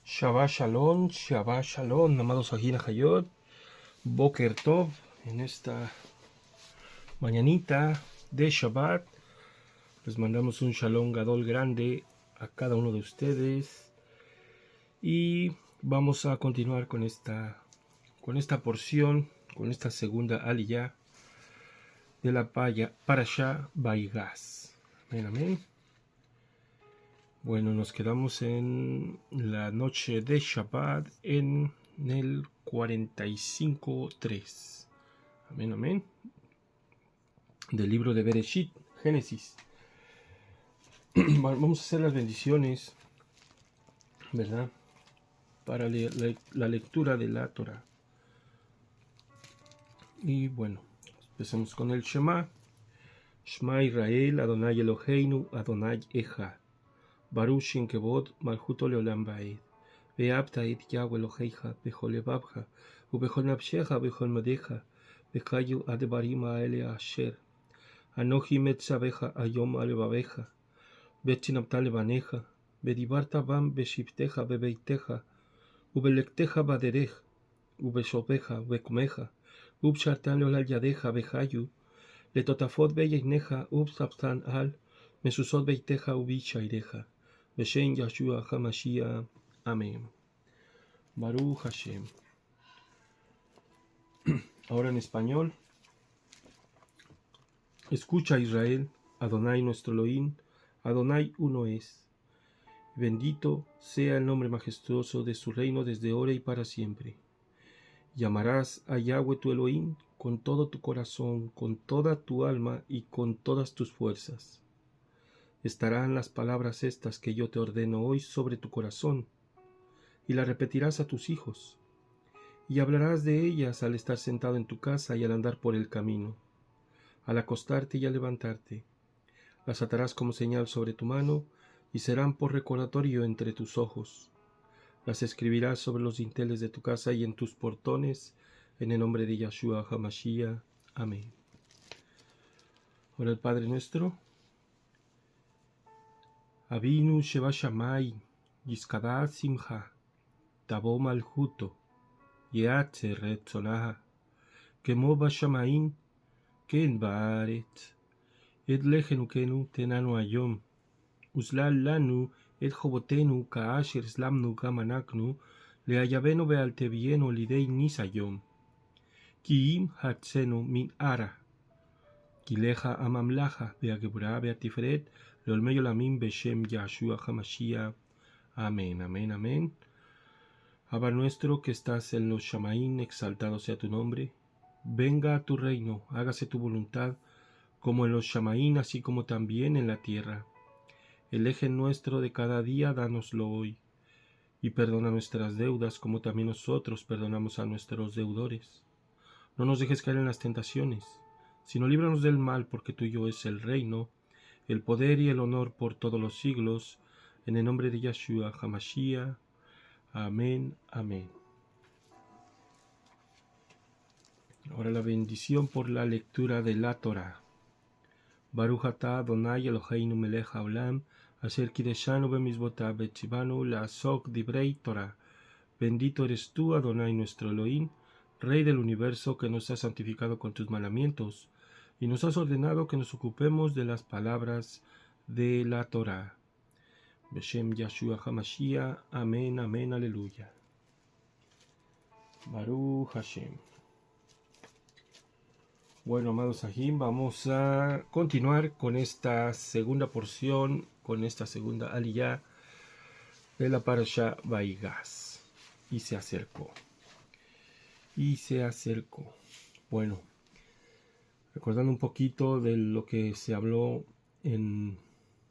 Shabbat Shalom, amados Ajina Hayot, Boker Tov, en esta mañanita de Shabbat, les mandamos un Shalom Gadol grande a cada uno de ustedes y vamos a continuar con esta porción, con esta segunda aliyah de la Parashá Vaigas. Amén, amén. Bueno, nos quedamos en la noche de Shabbat en el 45:3. Amén, amén. Del libro de Bereshit, Génesis. Vamos a hacer las bendiciones, ¿verdad? Para la lectura de la Torah. Y bueno, empecemos con el Shema. Shema Israel, Adonai Eloheinu, Adonai Echad. Baruch Shem Kevod, Malchuto Leolam Vaed. ואהבת את יהוה אלוהיך בכל לבבך ובכל נפשך ובכל מאודך וחיו הדברים האלה אשר אנוכי מצווך היום על לבביך וצנעת לבניך ודיברת בם בשבתך בביתך ובלכתך בדרך ובשוכבך ובקומך ובשרתן על ידיך וחיו לטוטפות בעיניך ובשפתן על משושות ביתך ובשעריך בשם ישוע המשיח. Amén. Baruch Hashem. Ahora en español. Escucha Israel, Adonai nuestro Elohim, Adonai uno es. Bendito sea el nombre majestuoso de su reino desde ahora y para siempre. Llamarás a Yahweh tu Elohim con todo tu corazón, con toda tu alma y con todas tus fuerzas. Estarán las palabras estas que yo te ordeno hoy sobre tu corazón, y las repetirás a tus hijos, y hablarás de ellas al estar sentado en tu casa y al andar por el camino, al acostarte y al levantarte. Las atarás como señal sobre tu mano, y serán por recordatorio entre tus ojos. Las escribirás sobre los dinteles de tu casa y en tus portones, en el nombre de Yahshua HaMashiach. Amén. Ahora el Padre nuestro. Avinu Sheba Shamai, Yizkadá Simcha, Tabo Malchuto, Yeatze Retzonaha, Kemo Bashamaim, Ken Baaretz, Et Lechenukenu Tenanu Ayom, Uslal Lanu, Et Jobotenu, Kaasher Slamnu Gamanaknu, Leayavenu Bealtevienu Lidei Nisayom, Kiim Hatzenu Min Ara, Kileja Amamlaja, Beagebra Beatiferet, Leolmeyo Lamim Beshem Yahshua HaMashiach. Amén, amén, amén. Abba nuestro que estás en los Shamaín, exaltado sea tu nombre. Venga a tu reino, hágase tu voluntad, como en los Shamaín, así como también en la tierra. El eje nuestro de cada día, dánoslo hoy. Y perdona nuestras deudas, como también nosotros perdonamos a nuestros deudores. No nos dejes caer en las tentaciones, sino líbranos del mal, porque tuyo es el reino, el poder y el honor por todos los siglos. En el nombre de Yahshua HaMashiach. Amén, amén. Ahora la bendición por la lectura de la Torah. Baruch atah Adonai Eloheinu melech haolam, asher kideshanu bemizvotav vetzivanu la'asok divrei Torah. Bendito eres tú, Adonai nuestro Elohim, Rey del universo, que nos has santificado con tus mandamientos, y nos has ordenado que nos ocupemos de las palabras de la Torah. Beshem Yahshua HaMashiach. Amén, amén, aleluya. Baruch Hashem. Bueno, amados Sahim, vamos a continuar con esta segunda porción, con esta segunda aliyah de la Parashá Vaigas. Y se acercó. Bueno, recordando un poquito de lo que se habló en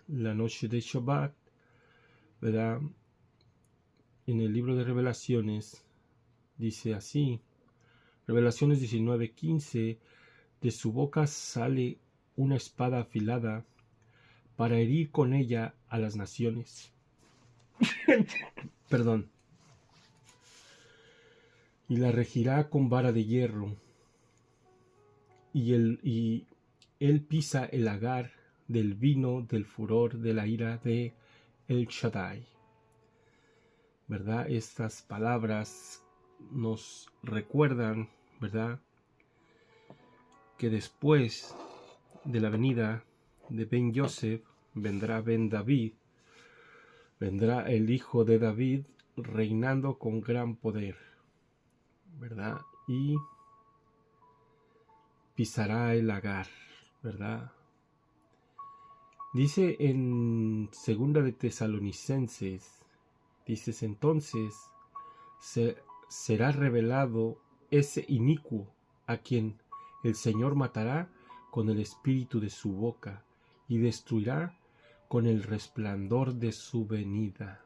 la noche de Shabbat, ¿verdad? En el libro de Revelaciones dice así, Revelaciones 19:15, de su boca sale una espada afilada para herir con ella a las naciones. Perdón. Y la regirá con vara de hierro, y él pisa el lagar del vino del furor de la ira de El Shaddai. ¿verdad? Estas palabras nos recuerdan, ¿verdad?, que después de la venida de Ben Yosef vendrá Ben David, vendrá el hijo de David reinando con gran poder, ¿verdad? Y pisará el lagar, ¿verdad? Dice en Segunda de Tesalonicenses, dices, entonces será revelado ese inicuo a quien el Señor matará con el espíritu de su boca y destruirá con el resplandor de su venida.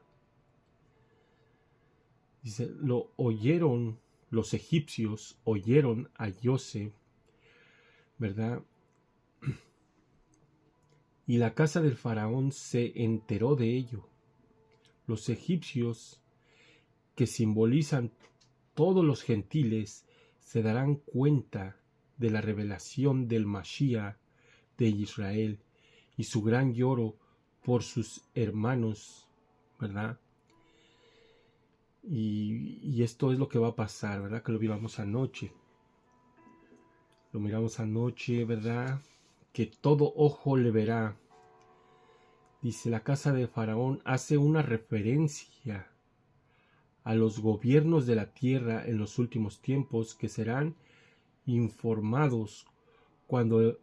Dice, lo oyeron, los egipcios oyeron a Joseph, ¿verdad? Y la casa del faraón se enteró de ello. Los egipcios, que simbolizan todos los gentiles, se darán cuenta de la revelación del Mashiach de Israel y su gran lloro por sus hermanos, ¿verdad? Y esto es lo que va a pasar, ¿verdad? Que lo miramos anoche. Lo miramos anoche, ¿verdad? Que todo ojo le verá. Dice, la casa de Faraón hace una referencia a los gobiernos de la tierra en los últimos tiempos, que serán informados cuando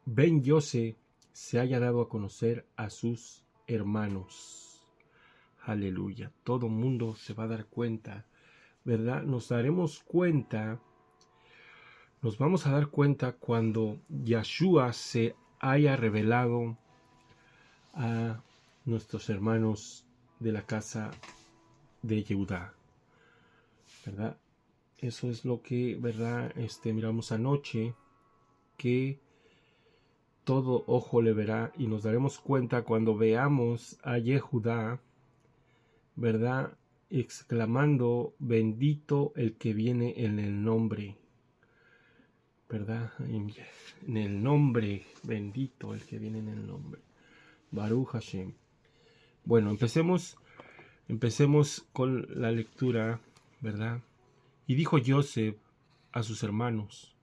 Ben Yosef se haya dado a conocer a sus hermanos. Aleluya. Todo mundo se va a dar cuenta, ¿verdad? Nos vamos a dar cuenta cuando Yahshua se haya revelado a nuestros hermanos de la casa de Judá, ¿verdad? Eso es lo que, ¿verdad? Miramos anoche, que todo ojo le verá, y nos daremos cuenta cuando veamos a Yehudá, ¿verdad?, exclamando, bendito el que viene en el nombre, ¿verdad? En el nombre, bendito el que viene en el nombre. Baruch Hashem. Bueno, empecemos con la lectura, ¿verdad? Y dijo Joseph a sus hermanos,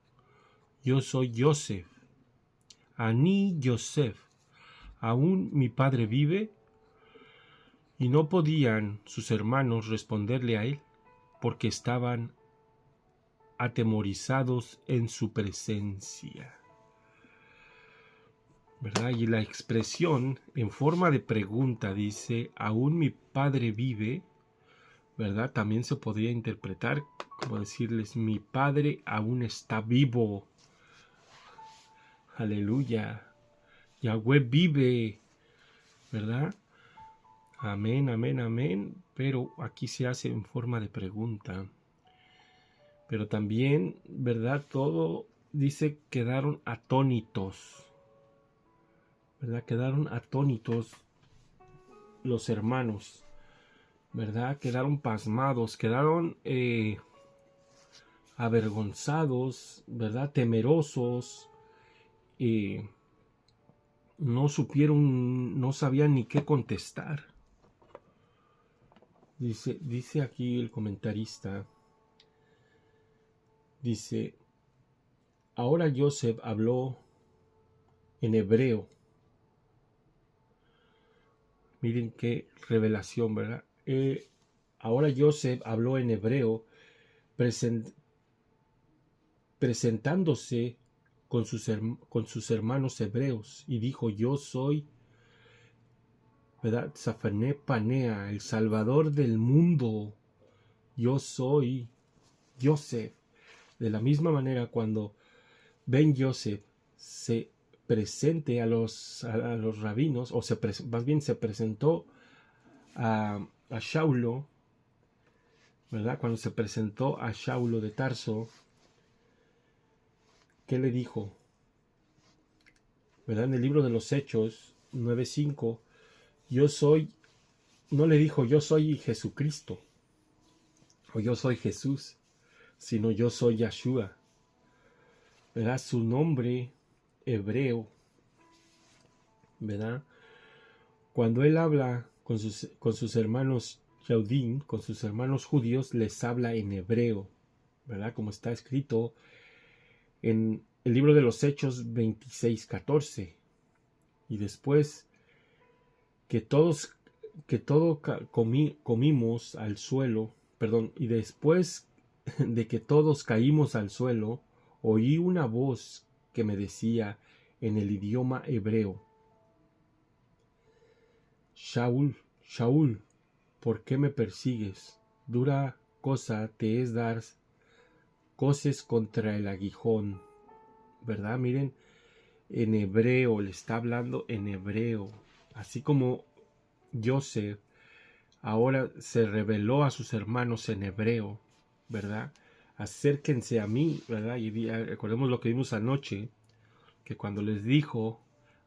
yo soy Joseph, Ani Joseph, ¿aún mi padre vive? Y no podían sus hermanos responderle a él, porque estaban atemorizados en su presencia, ¿verdad? Y la expresión en forma de pregunta dice, ¿aún mi padre vive? ¿Verdad? También se podría interpretar como decirles, mi padre aún está vivo. Aleluya. Yahweh vive, ¿verdad? Amén, amén, amén. Pero aquí se hace en forma de pregunta. Pero también, ¿verdad? Todo dice, quedaron atónitos, ¿verdad? Quedaron atónitos los hermanos, ¿verdad? Quedaron pasmados, quedaron avergonzados, ¿verdad? Temerosos, no supieron, no sabían ni qué contestar. Dice aquí el comentarista, dice, ahora Joseph habló en hebreo. Miren qué revelación, ¿verdad? Ahora Joseph habló en hebreo, presentándose con sus hermanos hebreos, y dijo, yo soy, ¿verdad?, Zafané Panea, el Salvador del mundo. Yo soy Joseph. De la misma manera, cuando Ben Joseph se presente a los rabinos, o más bien se presentó a Shaulo, ¿verdad? Cuando se presentó a Shaulo de Tarso, ¿qué le dijo? ¿Verdad? En el libro de los Hechos 9:5, no le dijo yo soy Jesucristo, o yo soy Jesús, sino yo soy Yahshua, ¿verdad? Su nombre hebreo, ¿verdad? Cuando él habla con sus hermanos Yehudim, con sus hermanos judíos, les habla en hebreo, ¿verdad? Como está escrito en el libro de los Hechos 26:14. Y después que comimos al suelo, perdón, y después de que todos caímos al suelo, oí una voz que me decía en el idioma hebreo: Shaul, Shaul, ¿por qué me persigues? Dura cosa te es dar coces contra el aguijón, ¿verdad? Miren, en hebreo, le está hablando en hebreo, así como Joseph ahora se reveló a sus hermanos en hebreo, ¿verdad? Acérquense a mí, ¿verdad? Y recordemos lo que vimos anoche, que cuando les dijo,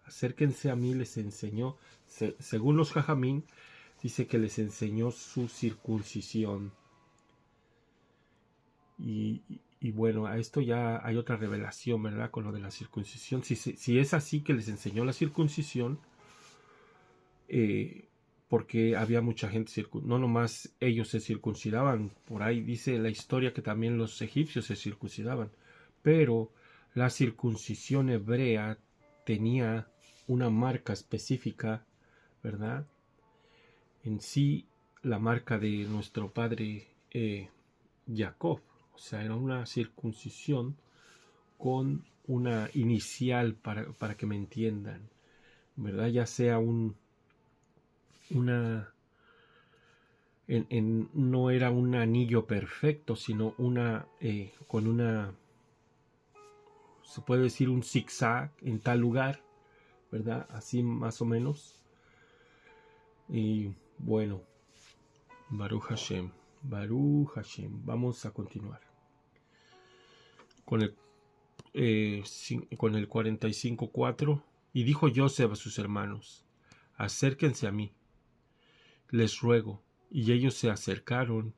acérquense a mí, les enseñó, según los Jajamín, dice que les enseñó su circuncisión. Y bueno, a esto ya hay otra revelación, ¿verdad? Con lo de la circuncisión. Si es así que les enseñó la circuncisión, porque había mucha gente, no nomás ellos se circuncidaban, por ahí dice la historia que también los egipcios se circuncidaban, pero la circuncisión hebrea tenía una marca específica, ¿verdad? En sí, la marca de nuestro padre Jacob, o sea, era una circuncisión con una inicial para que me entiendan, ¿verdad? Ya sea no era un anillo perfecto, sino con una, se puede decir un zigzag en tal lugar, ¿verdad? Así más o menos. Y bueno, Baruch Hashem, Baruch Hashem. Vamos a continuar con con el 45:4. Y dijo Joseph a sus hermanos: acérquense a mí, les ruego. Y ellos se acercaron,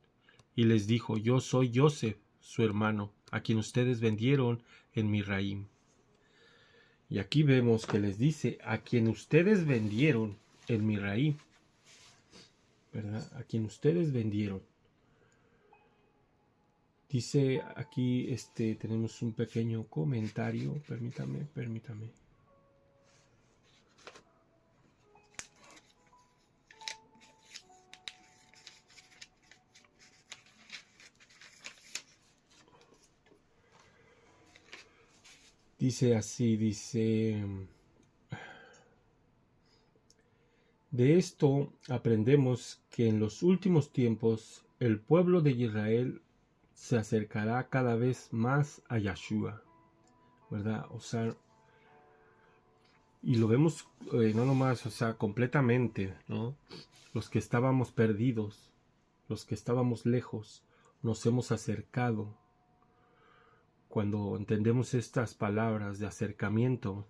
y les dijo: yo soy Joseph, su hermano, a quien ustedes vendieron en Misraim. Y aquí vemos que les dice: a quien ustedes vendieron en Misraim, ¿verdad? A quien ustedes vendieron. Dice aquí, tenemos un pequeño comentario, permítame. Dice así, de esto aprendemos que en los últimos tiempos el pueblo de Israel se acercará cada vez más a Yahshua, ¿verdad? O sea, y lo vemos no nomás, o sea, completamente, ¿no? Los que estábamos perdidos, los que estábamos lejos, nos hemos acercado. Cuando entendemos estas palabras de acercamiento,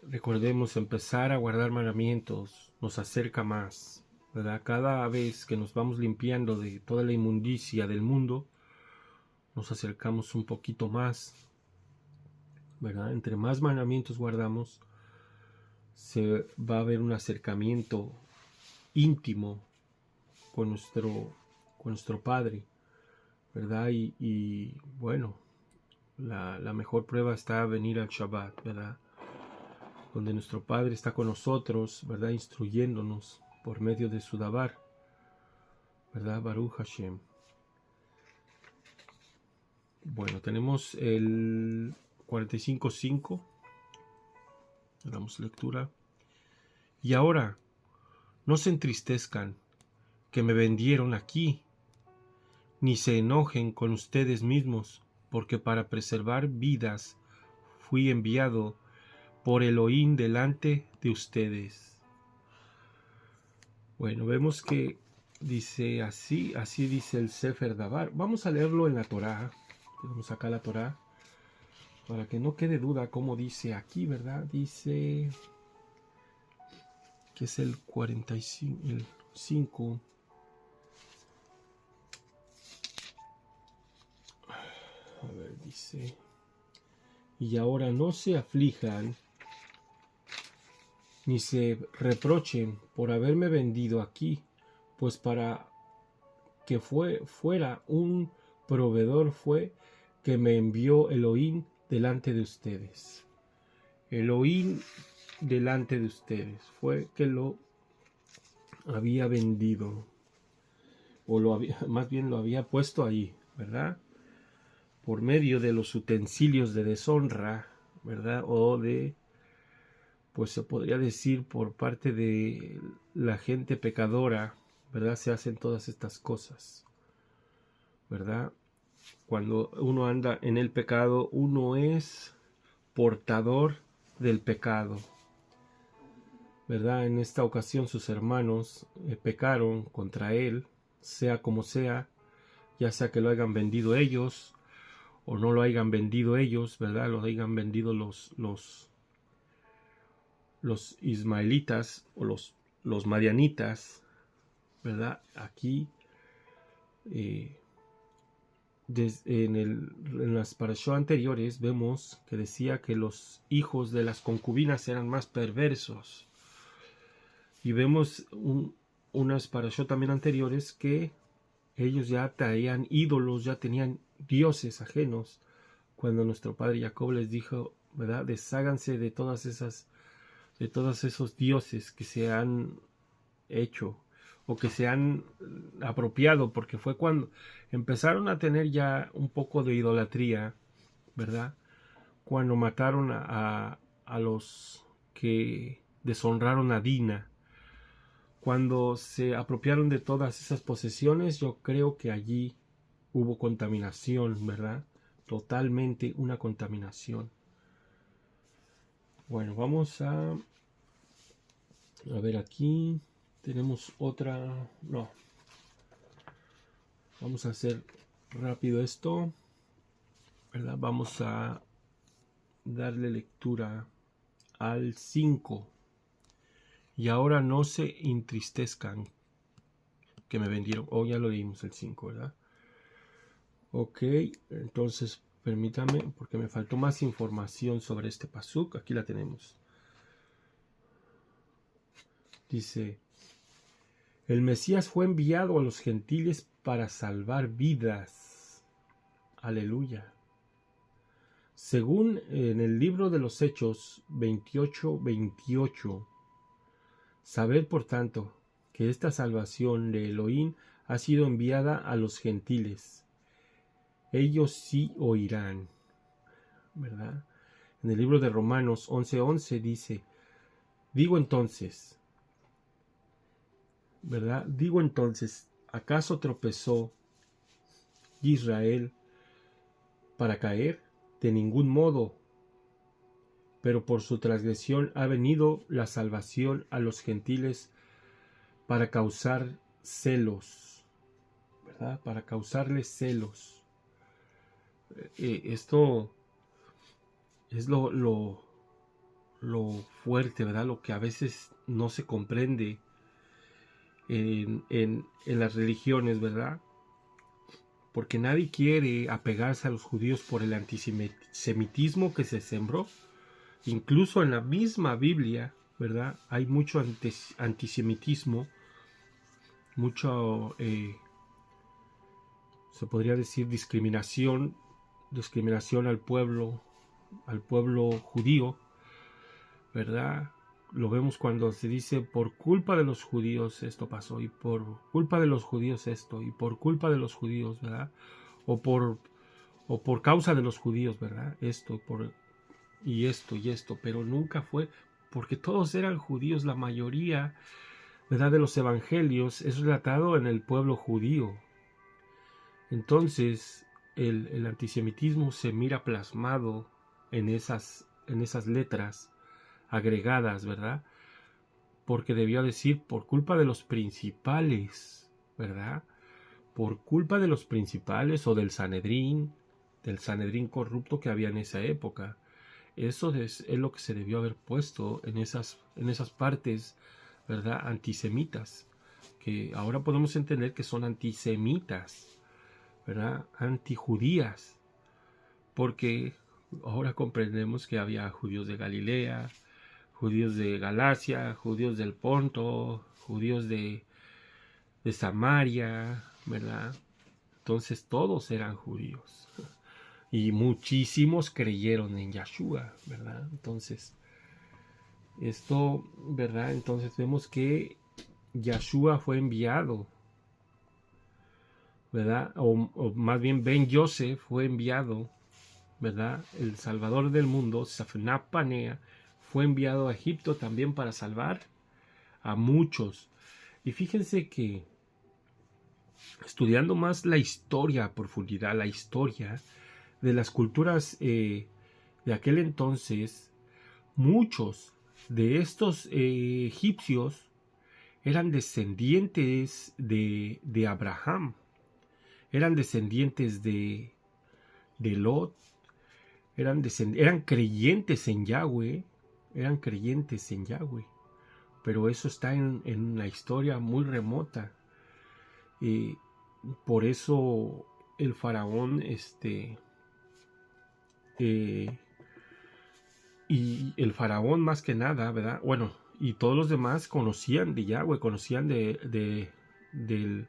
recordemos, empezar a guardar mandamientos nos acerca más, ¿verdad? Cada vez que nos vamos limpiando de toda la inmundicia del mundo, nos acercamos un poquito más, ¿verdad? Entre más mandamientos guardamos, se va a haber un acercamiento íntimo con nuestro Padre, ¿verdad? Y bueno, la mejor prueba está a venir al Shabbat, ¿verdad? Donde nuestro Padre está con nosotros, ¿verdad? Instruyéndonos por medio de su Dabar, ¿verdad? Baruch Hashem. Bueno, tenemos el 45:5. Le damos lectura. Y ahora, no se entristezcan que me vendieron aquí, ni se enojen con ustedes mismos, porque para preservar vidas fui enviado por Elohim delante de ustedes. Bueno, vemos que dice así dice el Sefer Dabar. Vamos a leerlo en la Torá. Tenemos acá la Torá, para que no quede duda cómo dice aquí, ¿verdad? Dice que es el 45, el 5. A ver, dice: y ahora no se aflijan ni se reprochen por haberme vendido aquí, pues para que fuera un proveedor fue que me envió Elohim delante de ustedes. Elohim delante de ustedes fue que lo había vendido, o más bien lo había puesto ahí, ¿verdad? Por medio de los utensilios de deshonra, ¿verdad? O de, pues se podría decir por parte de la gente pecadora, ¿verdad? Se hacen todas estas cosas, ¿verdad? Cuando uno anda en el pecado, uno es portador del pecado, ¿verdad? En esta ocasión sus hermanos pecaron contra él, sea como sea, ya sea que lo hayan vendido ellos o no lo hayan vendido ellos, ¿verdad? Lo hayan vendido los ismaelitas o los madianitas, ¿verdad? Aquí en las parashot anteriores vemos que decía que los hijos de las concubinas eran más perversos. Y vemos unas parashot también anteriores que ellos ya traían ídolos, ya tenían dioses ajenos. Cuando nuestro padre Jacob les dijo, ¿verdad? Desháganse de todos esos dioses que se han hecho o que se han apropiado, porque fue cuando empezaron a tener ya un poco de idolatría, ¿verdad? Cuando mataron a los que deshonraron a Dina, cuando se apropiaron de todas esas posesiones, yo creo que allí hubo contaminación, ¿verdad? Totalmente una contaminación. Bueno, vamos a ver aquí. Tenemos otra. No. Vamos a hacer rápido esto, ¿verdad? Vamos a darle lectura al 5. Y ahora no se entristezcan que me vendieron. Ya lo leímos el 5, ¿verdad? Ok, entonces permítame, porque me faltó más información sobre este pasuk. Aquí la tenemos. Dice: el Mesías fue enviado a los gentiles para salvar vidas. Aleluya. Según en el libro de los Hechos 28:28, sabed por tanto que esta salvación de Elohim ha sido enviada a los gentiles. Ellos sí oirán, ¿verdad? En el libro de Romanos 11:11 dice: digo entonces, ¿verdad? Digo entonces, ¿acaso tropezó Israel para caer? De ningún modo. Pero por su transgresión ha venido la salvación a los gentiles para causar celos, ¿verdad? Para causarles celos. Esto es lo fuerte, ¿verdad? Lo que a veces no se comprende en las religiones, ¿verdad? Porque nadie quiere apegarse a los judíos por el antisemitismo que se sembró. Incluso en la misma Biblia, ¿verdad? Hay mucho antisemitismo, mucho, se podría decir, discriminación al pueblo judío, ¿verdad? Lo vemos cuando se dice por culpa de los judíos esto pasó, y por culpa de los judíos esto, y por culpa de los judíos, ¿verdad? O por causa de los judíos, ¿verdad? Esto, y esto, pero nunca fue porque todos eran judíos. La mayoría, ¿verdad?, de los evangelios es relatado en el pueblo judío. Entonces el antisemitismo se mira plasmado en esas letras agregadas, ¿verdad? Porque debió decir por culpa de los principales, ¿verdad? Por culpa de los principales o del Sanedrín corrupto que había en esa época. Eso es lo que se debió haber puesto en esas partes, ¿verdad?, antisemitas, que ahora podemos entender que son antisemitas, ¿verdad?, antijudías, porque ahora comprendemos que había judíos de Galilea, judíos de Galacia, judíos del Ponto, judíos de Samaria, ¿verdad? Entonces todos eran judíos. Y muchísimos creyeron en Yahshua, ¿verdad? Entonces, esto, ¿verdad? Entonces vemos que Yahshua fue enviado, ¿verdad? O más bien Ben Yosef fue enviado, ¿verdad? El Salvador del mundo, Safná Panea, fue enviado a Egipto también para salvar a muchos. Y fíjense que estudiando más la historia a profundidad, la historia de las culturas de aquel entonces, muchos de estos egipcios eran descendientes de Abraham, eran descendientes de Lot, eran creyentes en Yahweh, eran creyentes en Yahweh, pero eso está en la historia muy remota. Por eso el faraón y el faraón más que nada, ¿verdad? Bueno, y todos los demás conocían de Yahweh, conocían del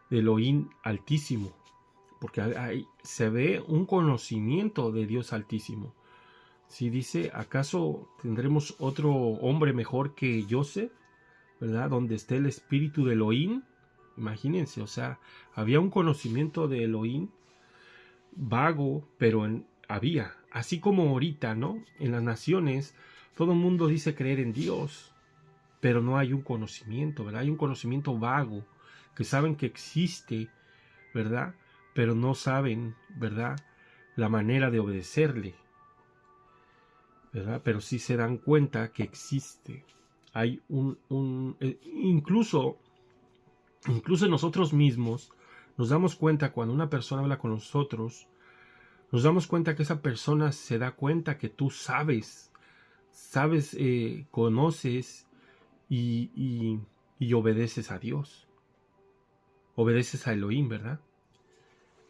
Elohim Altísimo, porque se ve un conocimiento de Dios Altísimo. Si dice, ¿acaso tendremos otro hombre mejor que Joseph? ¿Verdad? Donde esté el espíritu de Elohim. Imagínense, o sea, había un conocimiento de Elohim vago, pero había. Así como ahorita, ¿no? En las naciones, todo el mundo dice creer en Dios, pero no hay un conocimiento, ¿verdad? Hay un conocimiento vago, que saben que existe, ¿verdad? Pero no saben, ¿verdad? La manera de obedecerle, ¿verdad? Pero sí se dan cuenta que existe. Hay incluso nosotros mismos nos damos cuenta cuando una persona habla con nosotros, nos damos cuenta que esa persona se da cuenta que tú sabes, conoces y obedeces a Dios, obedeces a Elohim, ¿verdad?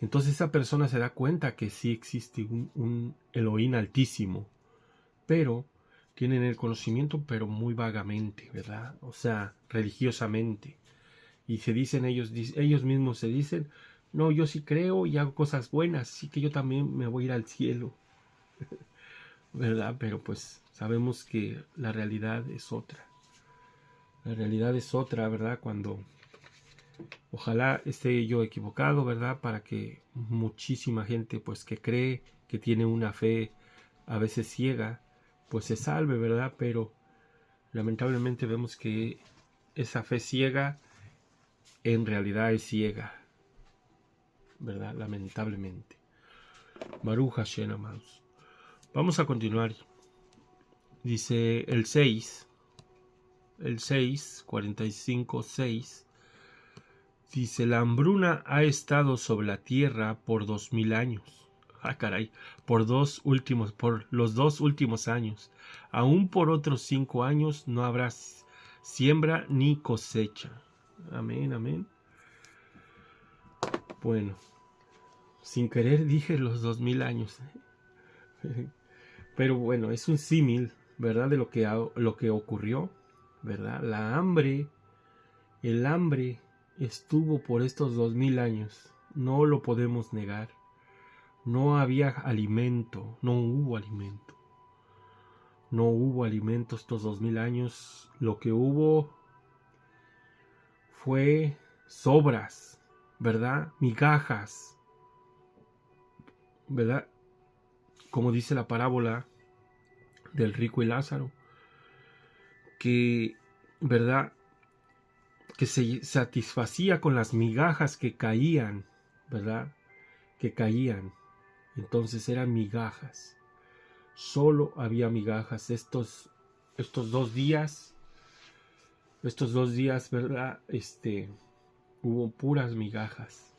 Entonces esa persona se da cuenta que sí existe un Elohim altísimo, pero tienen el conocimiento pero muy vagamente, ¿verdad? O sea, religiosamente. Y se dicen ellos mismos se dicen, no, yo sí creo y hago cosas buenas, así que yo también me voy a ir al cielo, ¿verdad? Pero pues sabemos que la realidad es otra. La realidad es otra, ¿verdad? Cuando ojalá esté yo equivocado, ¿verdad? Para que muchísima gente pues que cree, que tiene una fe a veces ciega, pues se salve, ¿verdad? Pero lamentablemente vemos que esa fe ciega en realidad es ciega, ¿verdad? Lamentablemente. Baruch Hashem, amados. Vamos a continuar. Dice el 6, 45, 6. Dice, la hambruna ha estado sobre la tierra por 2000 años. Ah, caray, por los 2 últimos años. Aún por otros 5 años no habrá siembra ni cosecha. Amén, amén. Bueno, sin querer dije los 2000 años. Pero bueno, es un símil, ¿verdad? De lo que ocurrió, ¿verdad? El hambre estuvo por estos 2000 años. No lo podemos negar. No había alimento, no hubo alimento. No hubo alimento estos 2000 años. Lo que hubo fue sobras, ¿verdad? Migajas, ¿verdad? Como dice la parábola del rico y Lázaro, que, ¿verdad? Que se satisfacía con las migajas que caían, ¿verdad? Que caían. Entonces eran migajas. Solo había migajas. Estos 2 días, ¿verdad? Hubo puras migajas.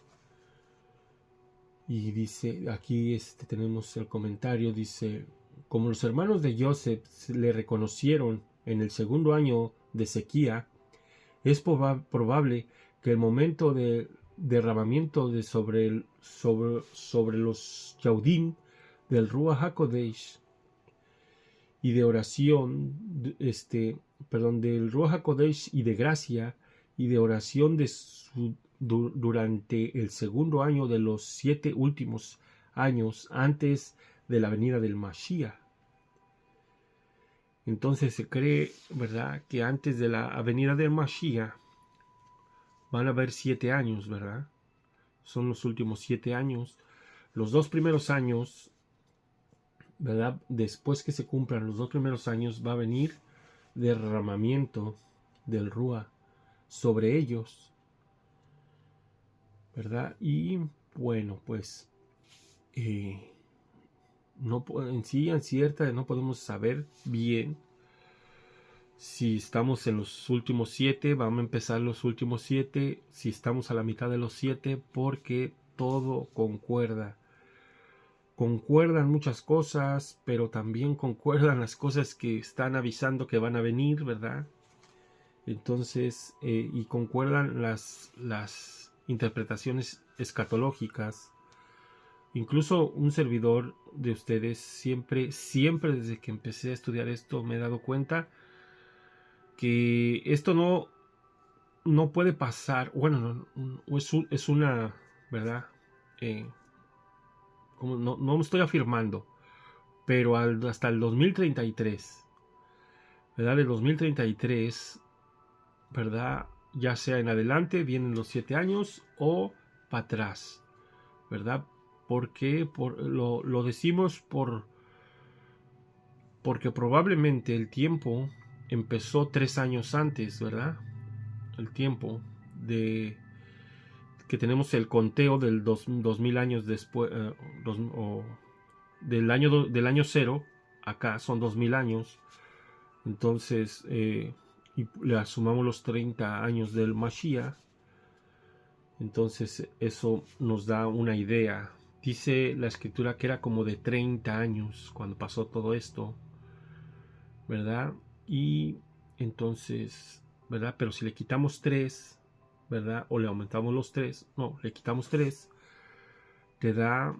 Y dice, aquí tenemos el comentario, dice, como los hermanos de Joseph le reconocieron en el segundo año de sequía, es probable que el momento de derramamiento sobre los Yaudim del Ruach HaKodesh y de oración, del Ruach HaKodesh y de gracia y de oración durante el segundo año de los 7 últimos años antes de la venida del Mashiach. Entonces se cree, ¿verdad?, que antes de la venida del Mashiach van a haber 7 años, ¿verdad? Son los últimos 7 años. Los 2 primeros años, ¿verdad? Después que se cumplan los 2 primeros años, va a venir derramamiento del Ruach sobre ellos, ¿verdad? Y bueno, pues no, en sí, en cierta, no podemos saber bien si estamos en los últimos 7, vamos a empezar los últimos 7, si estamos a la mitad de los 7, porque todo concuerda. Concuerdan muchas cosas, pero también concuerdan las cosas que están avisando que van a venir, ¿verdad? Entonces, y concuerdan las interpretaciones escatológicas. Incluso un servidor de ustedes, siempre desde que empecé a estudiar esto, me he dado cuenta que esto no puede pasar. Bueno, es una, ¿verdad? Como no me estoy afirmando, pero hasta el 2033, ¿verdad? El 2033, ¿verdad? Ya sea en adelante, vienen los 7 años o para atrás, ¿verdad? Porque lo decimos porque probablemente el tiempo empezó 3 años antes, ¿verdad? El tiempo de que tenemos el conteo del 2000 años después, del año 0, acá son 2000 años. Entonces, y le sumamos los 30 años del Mashiach, entonces eso nos da una idea. Dice la escritura que era como de 30 años cuando pasó todo esto, ¿verdad? Y entonces, ¿verdad? Pero si le quitamos 3, ¿verdad? O le aumentamos los 3, no, le quitamos 3, te da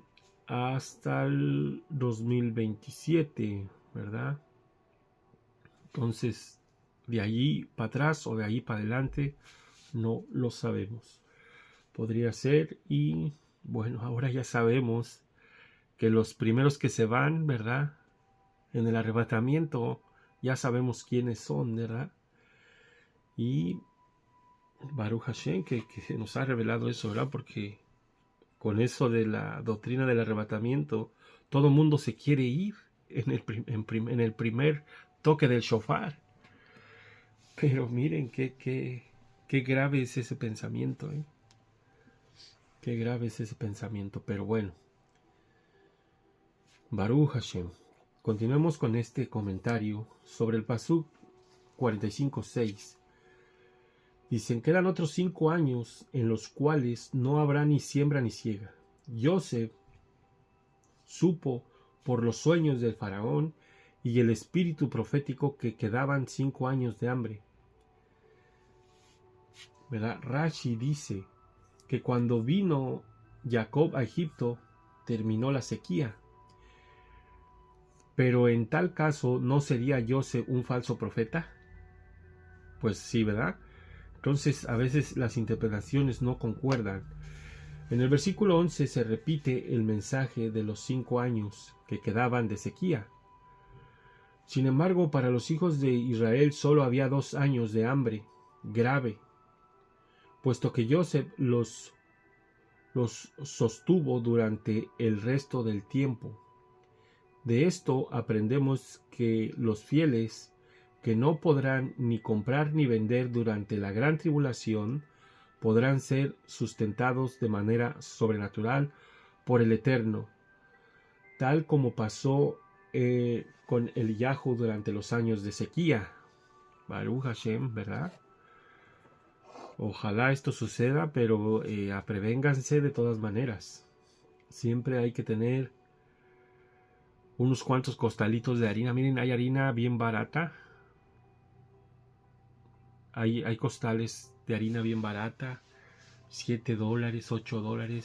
hasta el 2027, ¿verdad? Entonces, de allí para atrás o de allí para adelante, no lo sabemos. Podría ser, y bueno, ahora ya sabemos que los primeros que se van, ¿verdad? En el arrebatamiento, ya sabemos quiénes son, ¿verdad? Y Baruch Hashem, que nos ha revelado eso, ¿verdad? Porque con eso de la doctrina del arrebatamiento, todo el mundo se quiere ir en el primer toque del shofar. Pero miren qué grave es ese pensamiento, ¿eh? Qué grave es ese pensamiento, pero bueno. Baruch Hashem. Continuemos con este comentario sobre el Pasuk 45:6. Dicen, quedan otros 5 años en los cuales no habrá ni siembra ni siega. Joseph supo por los sueños del faraón y el espíritu profético que quedaban 5 años de hambre. ¿Verdad? Rashi dice que cuando vino Jacob a Egipto terminó la sequía. Pero en tal caso, ¿no sería Joseph un falso profeta? Pues sí, ¿verdad? Entonces a veces las interpretaciones no concuerdan. En el versículo 11 se repite el mensaje de los 5 años que quedaban de sequía. Sin embargo, para los hijos de Israel solo había 2 años de hambre grave, puesto que Joseph los sostuvo durante el resto del tiempo. De esto aprendemos que los fieles, que no podrán ni comprar ni vender durante la gran tribulación, podrán ser sustentados de manera sobrenatural por el Eterno, tal como pasó con Eliyahu durante los años de sequía. Baruch Hashem, ¿verdad? Ojalá esto suceda, pero prevénganse de todas maneras. Siempre hay que tener unos cuantos costalitos de harina. Miren, hay harina bien barata. Hay costales de harina bien barata. $7, $8.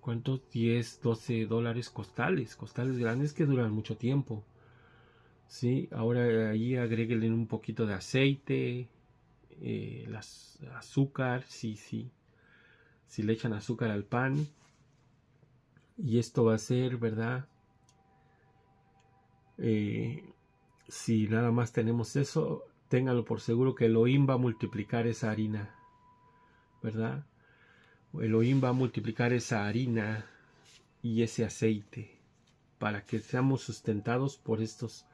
¿cuántos? 10, 12 dólares costales grandes que duran mucho tiempo. ¿Sí? Ahora ahí agréguenle un poquito de aceite, azúcar, sí, si le echan azúcar al pan. Y esto va a ser, ¿verdad? Si nada más tenemos eso, ténganlo por seguro que Elohim va a multiplicar esa harina, ¿verdad? Elohim va a multiplicar esa harina y ese aceite para que seamos sustentados por estos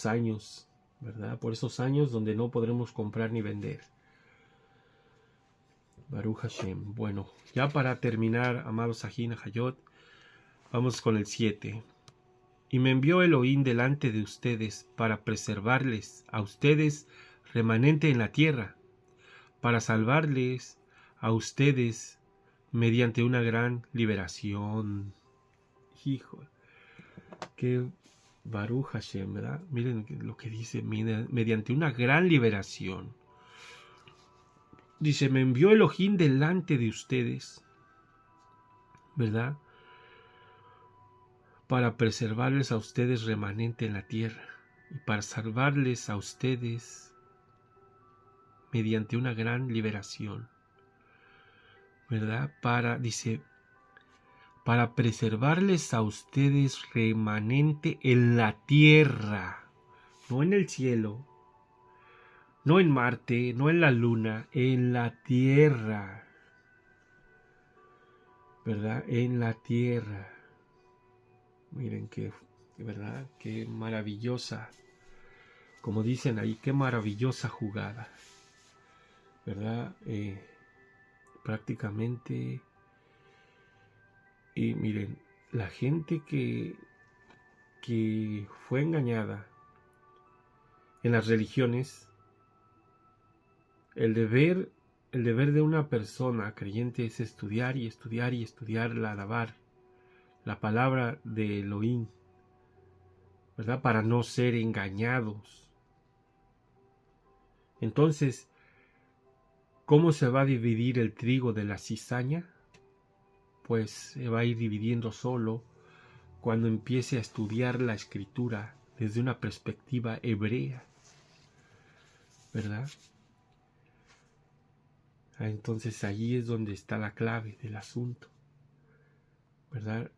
años, ¿verdad? Por esos años donde no podremos comprar ni vender. Baruch Hashem. Bueno, ya para terminar, amados Ajin Hayot, vamos con el 7. Y me envió Elohim delante de ustedes para preservarles a ustedes remanente en la tierra, para salvarles a ustedes mediante una gran liberación. Hijo, que Baruch Hashem, ¿verdad? Miren lo que dice, mediante una gran liberación. Dice, me envió Elohim delante de ustedes, ¿verdad? Para preservarles a ustedes remanente en la tierra y para salvarles a ustedes mediante una gran liberación, ¿verdad? Dice, para preservarles a ustedes remanente en la tierra, no en el cielo, no en Marte, no en la luna, en la tierra, ¿verdad? En la tierra. Miren qué, ¿verdad? Qué maravillosa, como dicen ahí, qué maravillosa jugada, ¿verdad? Prácticamente, y miren, la gente que fue engañada en las religiones, el deber de una persona creyente es estudiar y estudiar y estudiar la palabra de Elohim, ¿verdad? Para no ser engañados. Entonces, ¿cómo se va a dividir el trigo de la cizaña? Pues se va a ir dividiendo solo cuando empiece a estudiar la escritura desde una perspectiva hebrea, ¿verdad? Entonces allí es donde está la clave del asunto, ¿verdad?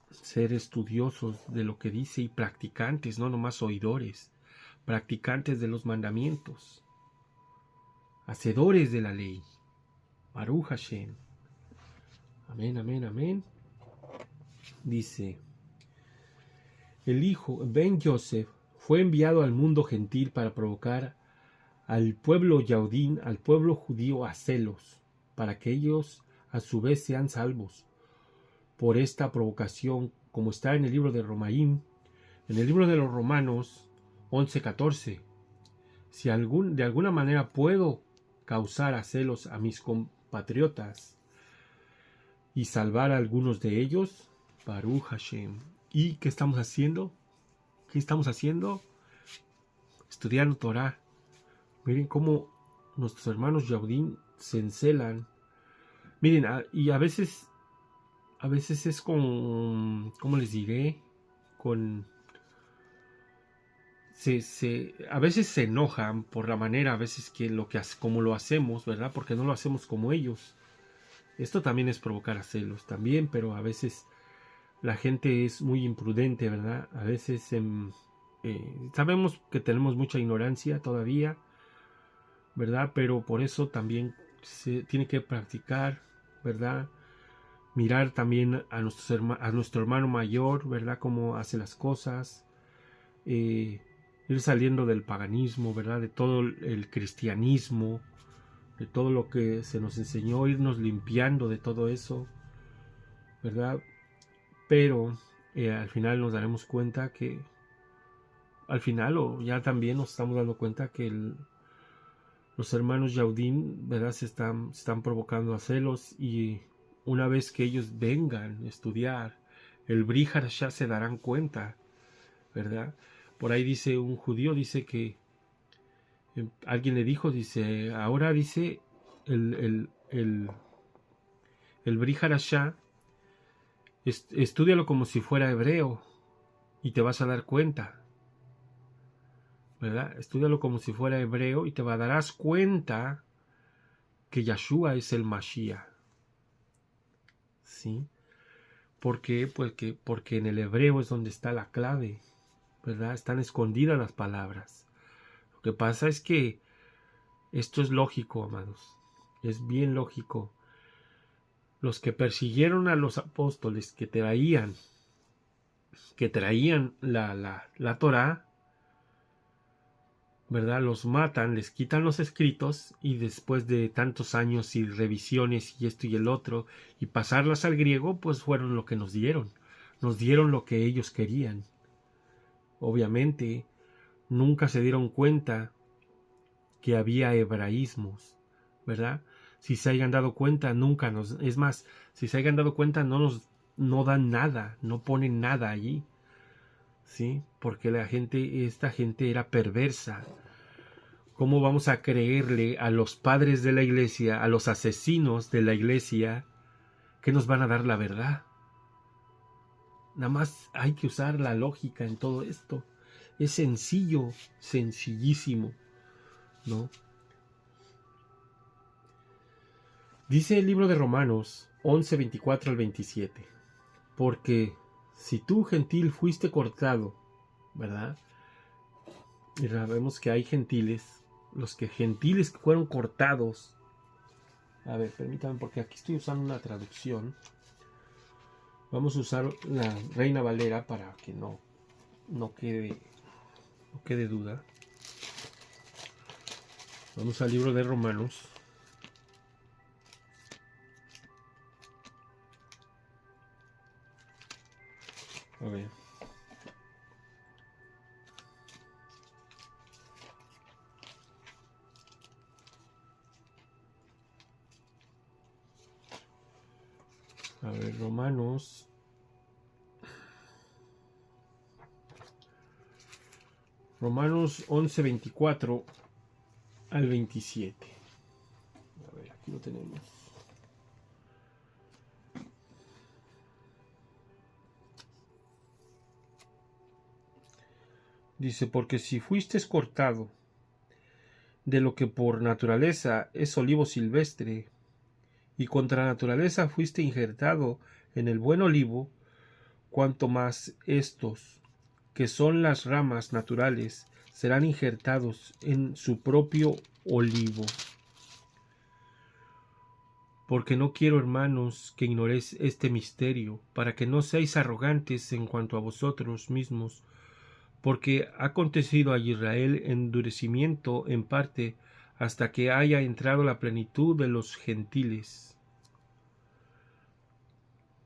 Ser estudiosos de lo que dice y practicantes, no nomás oidores, practicantes de los mandamientos, hacedores de la ley. Baruch Hashem. Amén, amén, amén. Dice, el hijo Ben Yosef fue enviado al mundo gentil para provocar al pueblo yaudín, al pueblo judío a celos, para que ellos a su vez sean salvos. Por esta provocación, como está en el libro de Romaim, en el libro de los Romanos 11:14, si de alguna manera puedo causar a celos a mis compatriotas y salvar a algunos de ellos, Baruch Hashem. ¿Y qué estamos haciendo? ¿Qué estamos haciendo? Estudiando Torah. Miren cómo nuestros hermanos Yaudín se encelan. Miren, y a veces es con, ¿cómo les diré? A veces se enojan por la manera, a veces como lo hacemos, ¿verdad? Porque no lo hacemos como ellos. Esto también es provocar a celos, también, pero a veces la gente es muy imprudente, ¿verdad? A veces sabemos que tenemos mucha ignorancia todavía, ¿verdad? Pero por eso también se tiene que practicar, ¿verdad? Mirar también a nuestro hermano mayor, ¿verdad? Cómo hace las cosas. Ir saliendo del paganismo, ¿verdad? De todo el cristianismo, de todo lo que se nos enseñó, irnos limpiando de todo eso, ¿verdad? Pero al final nos daremos cuenta que, al final, o ya también nos estamos dando cuenta que los hermanos Yaudín, ¿verdad? Se están provocando a celos, y una vez que ellos vengan a estudiar el Brit Hadashah se darán cuenta, ¿verdad? Por ahí dice un judío, dice que alguien le dijo, dice, ahora dice el El Brit Hadashah, estúdialo como si fuera hebreo y te vas a dar cuenta, ¿verdad? Estúdialo como si fuera hebreo y te darás cuenta que Yahshua es el Mashiach, ¿sí? ¿Por qué? Porque en el hebreo es donde está la clave, ¿verdad? Están escondidas las palabras. Lo que pasa es que esto es lógico, amados. Es bien lógico. Los que persiguieron a los apóstoles que traían la Torá, ¿verdad? Los matan, les quitan los escritos y después de tantos años y revisiones y esto y el otro y pasarlas al griego, pues fueron lo que nos dieron. Nos dieron lo que ellos querían. Obviamente, nunca se dieron cuenta que había hebraísmos, ¿verdad? Si se hayan dado cuenta, nunca nos... Es más, si se hayan dado cuenta, no dan nada, no ponen nada allí, ¿sí? Porque esta gente era perversa. ¿Cómo vamos a creerle a los padres de la iglesia, a los asesinos de la iglesia, que nos van a dar la verdad? Nada más hay que usar la lógica en todo esto. Es sencillo, sencillísimo, ¿no? Dice el libro de Romanos 11, 24 al 27. Porque si tú, gentil, fuiste cortado, ¿verdad? Y vemos que hay gentiles, gentiles que fueron cortados. A ver, permítanme, porque aquí estoy usando una traducción. Vamos a usar la Reina Valera para que no quede duda. Vamos al libro de Romanos. A ver. A ver, Romanos. Romanos 11, 24 al 27. A ver, aquí lo tenemos. Dice, porque si fuisteis cortado de lo que por naturaleza es olivo silvestre, y contra naturaleza fuiste injertado en el buen olivo, cuanto más estos, que son las ramas naturales, serán injertados en su propio olivo. Porque no quiero, hermanos, que ignoréis este misterio, para que no seáis arrogantes en cuanto a vosotros mismos, porque ha acontecido a Israel endurecimiento en parte hasta que haya entrado la plenitud de los gentiles.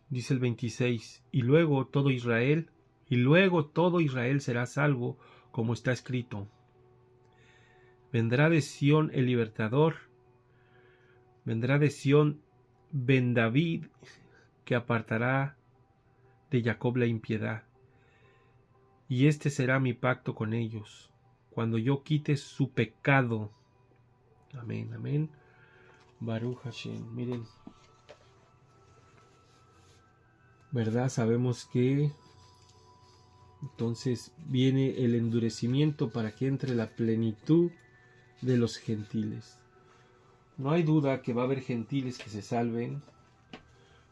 Dice el 26, y luego todo Israel será salvo, como está escrito. Vendrá de Sión el libertador, vendrá de Sión Ben David, que apartará de Jacob la impiedad. Y este será mi pacto con ellos, cuando yo quite su pecado. Amén, amén. Baruch Hashem. Miren, ¿verdad? Sabemos que entonces viene el endurecimiento para que entre la plenitud de los gentiles. No hay duda que va a haber gentiles que se salven,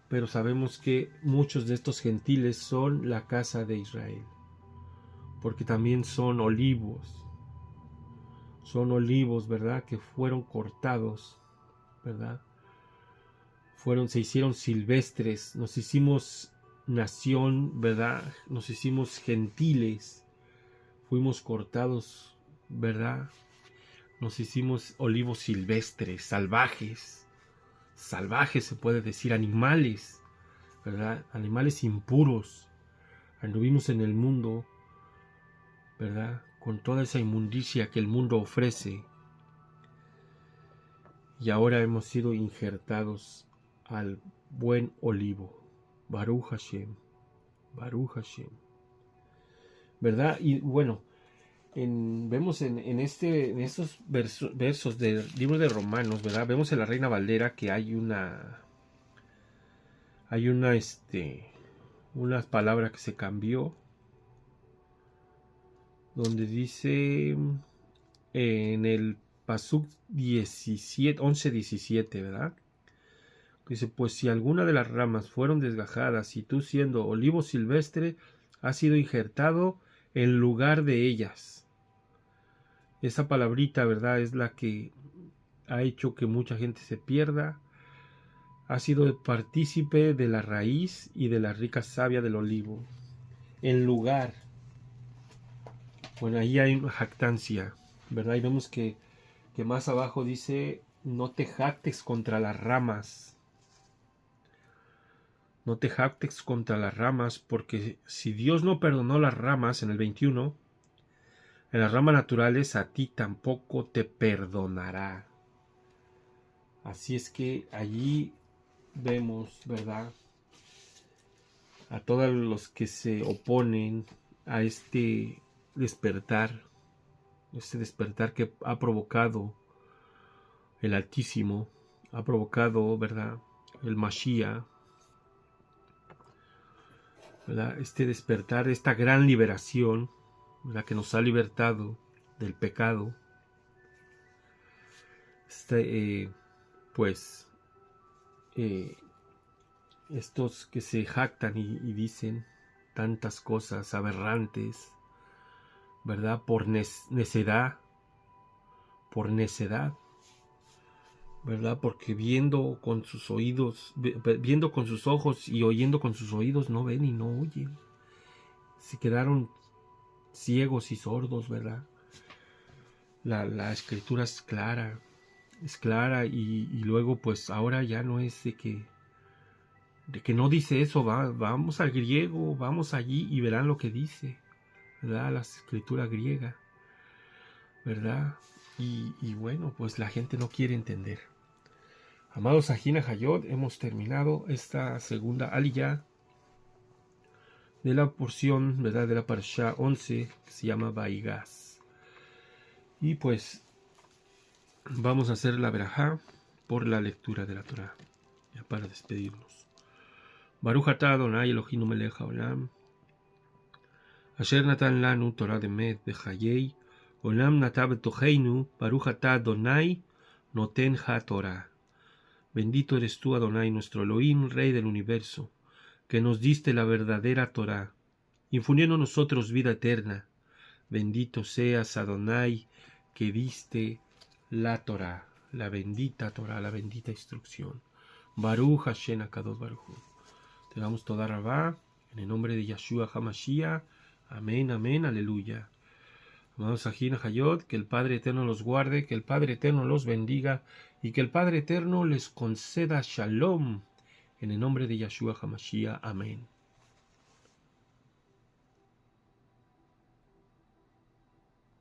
pero sabemos que muchos de estos gentiles son la casa de Israel, porque también son olivos, ¿verdad? Que fueron cortados, ¿verdad? Se hicieron silvestres, nos hicimos nación, ¿verdad? Nos hicimos gentiles, fuimos cortados, ¿verdad? Nos hicimos olivos silvestres, salvajes se puede decir, animales, ¿verdad? Animales impuros. Anduvimos en el mundo, ¿verdad? Con toda esa inmundicia que el mundo ofrece. Y ahora hemos sido injertados al buen olivo. Baruch Hashem. Baruch Hashem. ¿Verdad? Y bueno, vemos en estos versos del libro de Romanos, ¿verdad? Vemos en la Reina Valera que hay una hay una palabra que se cambió, donde dice en el Pasuk 11:17, ¿verdad? Dice, pues si alguna de las ramas fueron desgajadas y tú siendo olivo silvestre has sido injertado en lugar de ellas. Esa palabrita, ¿verdad? Es la que ha hecho que mucha gente se pierda. Ha sido partícipe de la raíz y de la rica savia del olivo. En lugar. Bueno, ahí hay una jactancia, ¿verdad? Y vemos que más abajo dice, no te jactes contra las ramas. No te jactes contra las ramas, porque si Dios no perdonó las ramas en el 21, en las ramas naturales a ti tampoco te perdonará. Así es que allí vemos, ¿verdad?, a todos los que se oponen a este despertar que ha provocado el Altísimo, ha provocado, ¿verdad?, el Mashiach, ¿verdad?, este despertar, esta gran liberación, ¿verdad?, que nos ha libertado del pecado. Estos que se jactan y dicen tantas cosas aberrantes, ¿verdad?, por necedad, ¿verdad?, porque viendo con sus oídos, viendo con sus ojos y oyendo con sus oídos, no ven y no oyen. Se quedaron ciegos y sordos, ¿verdad? La escritura es clara y luego pues ahora ya no es de que no dice eso, vamos al griego, vamos allí y verán lo que dice, ¿verdad? La escritura griega, ¿verdad? Y bueno, pues la gente no quiere entender. Amados Ajina Hayot, hemos terminado esta segunda aliyah de la porción, ¿verdad?, de la Parashá 11, que se llama Vaigas. Y pues vamos a hacer la verajá por la lectura de la Torah, ya para despedirnos. Baruch atah Adonai Eloheinu melech haolam, asher natan lanu Torah demet bechayei olam natah betocheinu, Baruch atah Adonai noten ha-Torah. Bendito eres tú, Adonai, nuestro Elohim, Rey del universo, que nos diste la verdadera Torah, infundiendo en nosotros vida eterna. Bendito seas, Adonai, que diste la Torah, la bendita instrucción. Baruch Hashem HaKadosh Baruch Hu. Te damos toda rabá en el nombre de Yeshua HaMashiach. Amén, amén, aleluya. Amados Ajina Hayot, que el Padre Eterno los guarde, que el Padre Eterno los bendiga y que el Padre Eterno les conceda Shalom en el nombre de Yeshua HaMashiach. Amén.